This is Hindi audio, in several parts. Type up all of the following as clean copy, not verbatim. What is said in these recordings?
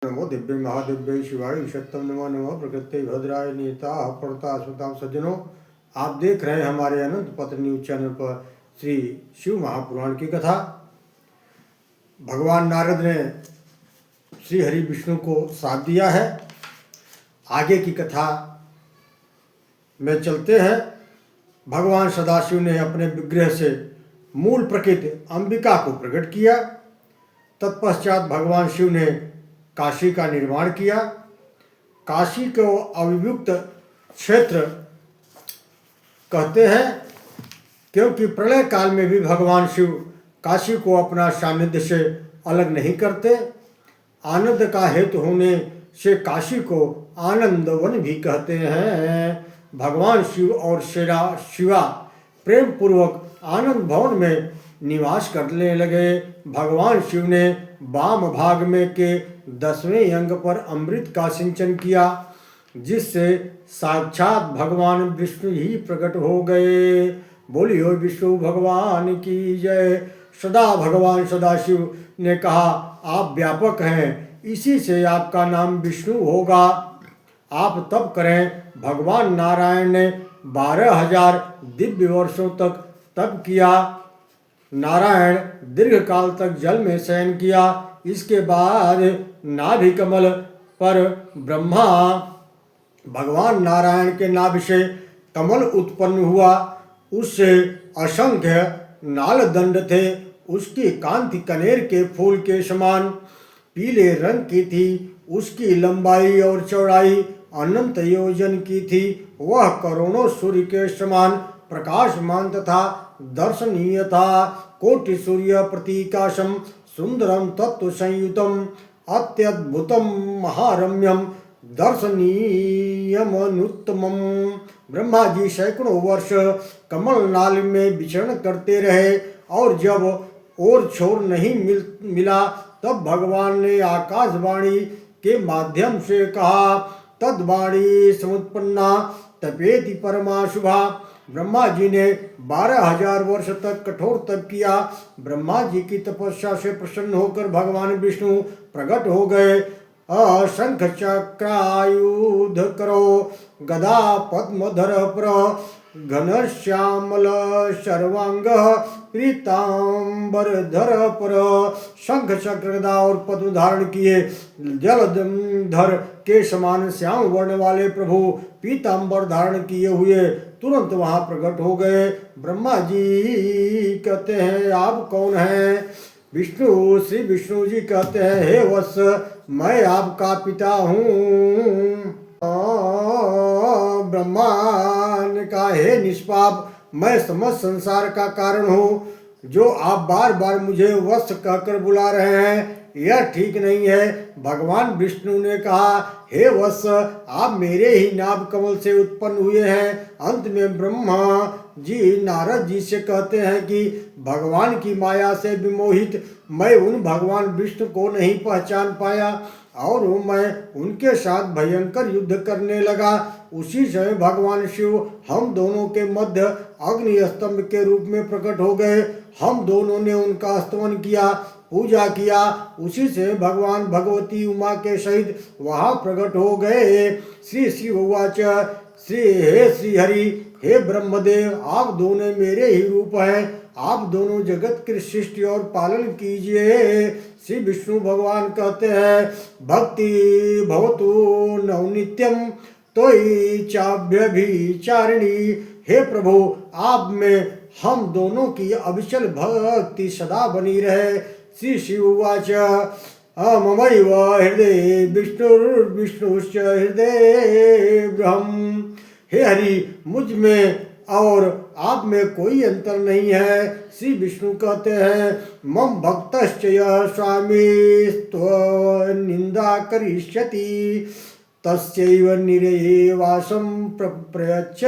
नमो दिव्य महादिव्य शिवाय ईशत्तम नमो नमः प्रकृति भद्राय नेता पड़ता सुताम सज्जनों, आप देख रहे हैं हमारे अनंत पत्र न्यूज चैनल पर श्री शिव महापुराण की कथा। भगवान नारद ने श्री हरि विष्णु को श्राप दिया है। आगे की कथा में चलते हैं। भगवान सदाशिव ने अपने विग्रह से मूल प्रकृति अंबिका को प्रकट किया। तत्पश्चात भगवान शिव ने काशी का निर्माण किया। काशी को अविभुक्त क्षेत्र कहते हैं क्योंकि प्रलय काल में भी भगवान शिव काशी को अपना सानिध्य से अलग नहीं करते। आनंद का हेतु होने से काशी को आनंद वन भी कहते हैं। भगवान शिव और शिवा प्रेम पूर्वक आनंद भवन में निवास करने लगे। भगवान शिव ने वाम भाग में के 10वें अंग पर अमृत का सिंचन किया, जिससे साक्षात भगवान विष्णु ही प्रकट हो गए। बोलियो विष्णु भगवान की जय। सदा भगवान सदाशिव ने कहा, आप व्यापक हैं, इसी से आपका नाम विष्णु होगा। आप तप करें। भगवान नारायण ने 12,000 दिव्य वर्षों तक तप किया। नारायण दीर्घ काल तक जल में शयन किया। इसके बाद नाभि कमल पर ब्रह्मा भगवान नारायण के नाभि से कमल उत्पन्न हुआ। उससे असंख्य नाल दंड थे। उसकी कांति कनेर के फूल के समान पीले रंग की थी। उसकी लंबाई और चौड़ाई अनंत योजन की थी। वह करोड़ों सूर्य के समान प्रकाशमान तथा दर्शनीय था। कोटि सूर्य प्रतीकाशम सुंदरम तत्व संयुतम अत्यद्भुतम महारम्यम दर्शनीयमनुत्तमम। ब्रह्मा जी सैकड़ों वर्ष कमल नाल में विचरण करते रहे और जब और छोर नहीं मिला तब भगवान ने आकाशवाणी के माध्यम से कहा, तद्वाणी समुत्पन्ना तपेति परमा शुभा। ब्रह्मा जी ने 12,000 वर्ष तक कठोर तप किया। ब्रह्मा जी की तपस्या से प्रसन्न होकर भगवान विष्णु प्रकट हो गए। शंख चक्रायुध करो गदा पद्मधर प्र घनश्यामल सर्वांग पीतांबरधर पर। शंख चक्र गदा और पद्म धारण किए जलधर के समान श्याम वर्ण वाले प्रभु पीतांबर धारण किए हुए तुरंत वहां प्रकट हो गए। ब्रह्मा जी कहते हैं, आप कौन हैं? विष्णु श्री विष्णु जी कहते हैं, हे वत्स, मैं आपका पिता हूँ। ब्रह्मा ने कहा, हे निष्पाप, मैं समस्त संसार का कारण हूँ। जो आप बार बार मुझे वत्स कहकर बुला रहे हैं, यह ठीक नहीं है। भगवान विष्णु ने कहा, हे वत्स, आप मेरे ही नाभ कमल से उत्पन्न हुए हैं। अंत में ब्रह्मा जी नारद जी से कहते हैं कि भगवान की माया से विमोहित मैं उन भगवान विष्णु को नहीं पहचान पाया और मैं उनके साथ भयंकर युद्ध करने लगा। उसी समय भगवान शिव हम दोनों के मध्य अग्नि स्तंभ के रूप में प्रकट हो गए। हम दोनों ने उनका स्तवन किया, पूजा किया। उसी से भगवान भगवती उमा के सहित वहाँ प्रकट हो गए। श्री शिव उवाच, हे श्री हरि, हे ब्रह्मदेव, आप दोनों मेरे ही रूप हैं। आप दोनों जगत की सृष्टि और पालन कीजिए। श्री विष्णु भगवान कहते हैं, भक्ति भवतु नवनित्यम तोयि चाभ्यभिचारिणी। हे प्रभु, आप में हम दोनों की अविचल भक्ति सदा बनी रहे। श्री शिव उवाच, ममैव हृदय विष्णुश्च हृदय ब्रह्म। हे हरि, मुझ में और आप में कोई अंतर नहीं है। श्री विष्णु कहते हैं, मम भक्तश्च यः स्वामी निंदा करिष्यति तस्यैव निरये वासं प्रयच्छ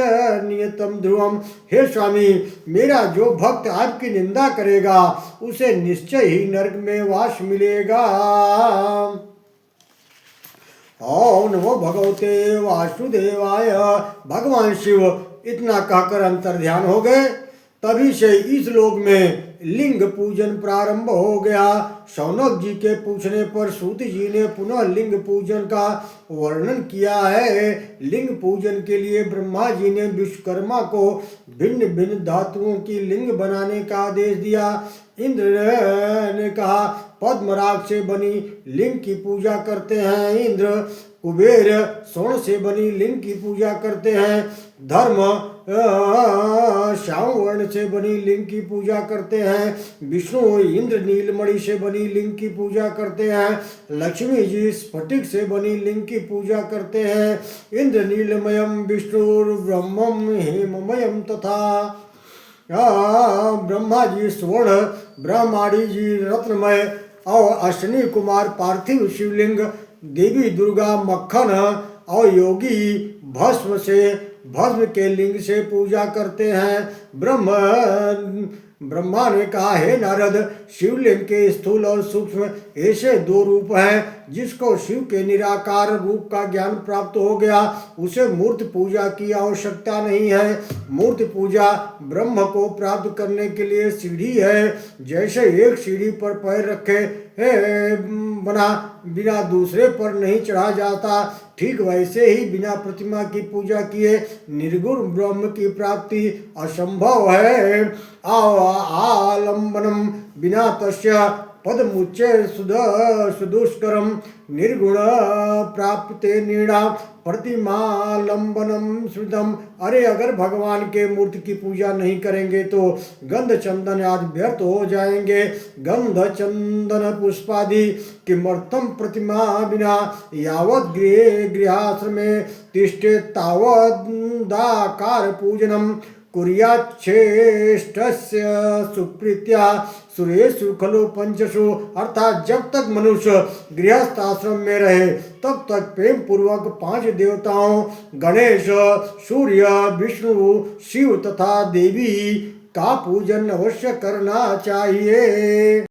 नियतम ध्रुवम। हे स्वामी, मेरा जो भक्त आपकी निंदा करेगा उसे निश्चय ही नरक में वास मिलेगा। ओम नमो भगवते वासुदेवाय। भगवान शिव इतना कहकर अंतर ध्यान हो गए। तभी से इस लोक में लिंग पूजन प्रारंभ हो गया। शौनक जी के पूछने पर सूत जी ने पुनः लिंग पूजन का वर्णन किया है। लिंग पूजन के लिए ब्रह्मा जी ने विश्वकर्मा को भिन्न भिन्न धातुओं की लिंग बनाने का आदेश दिया। इंद्र ने कहा पद्मराग से बनी लिंग की पूजा करते हैं। इंद्र कुबेर स्वर्ण से बनी लिंग की पूजा करते हैं। धर्म श्याम वर्ण से बनी लिंग की पूजा करते हैं। विष्णु इंद्र नीलमणि से बनी लिंग की पूजा करते हैं। लक्ष्मी जी स्फटिक से बनी लिंग की पूजा करते हैं। इंद्र नीलमयम विष्णु ब्रह्मम हेममयम तथा ब्रह्मा जी स्वर्ण, ब्रह्माणी जी रत्नमय और अश्विनी कुमार पार्थिव शिवलिंग, देवी दुर्गा मक्खन और योगी भस्म के लिंग से पूजा करते हैं। ब्रह्मा ने कहा हे नारद, शिवलिंग के स्थूल और सूक्ष्म ऐसे दो रूप हैं। जिसको शिव के निराकार रूप का ज्ञान प्राप्त हो गया उसे मूर्ति पूजा की आवश्यकता नहीं है। मूर्ति पूजा ब्रह्म को प्राप्त करने के लिए सीढ़ी है। जैसे एक सीढ़ी पर पैर रखे बिना दूसरे पर नहीं चढ़ा जाता, ठीक वैसे ही बिना प्रतिमा की पूजा किए निर्गुण ब्रह्म की प्राप्ति असंभव है। आलंबनम बिना तस्य पदमुच्चे सुदुष्करम निर्गुण प्राप्ते नीड़ा प्रतिमालंबनम श्रुतम। अरे अगर भगवान के मूर्ति की पूजा नहीं करेंगे तो गंध चंदन आदि व्यर्थ हो जाएंगे। गंध चंदन पुष्पादि किमर्थम प्रतिमा बिना यावत् गृहाश्रमे तिष्ठे तावदाकार पूजनम कुर्याच्छेष्टस्य सुप्रीत्या सुरेषु खलु पंचसु। अर्थात जब तक मनुष्य गृहस्थ आश्रम में रहे तब तक प्रेम पूर्वक 5 देवताओं गणेश, सूर्य, विष्णु, शिव तथा देवी का पूजन अवश्य करना चाहिए।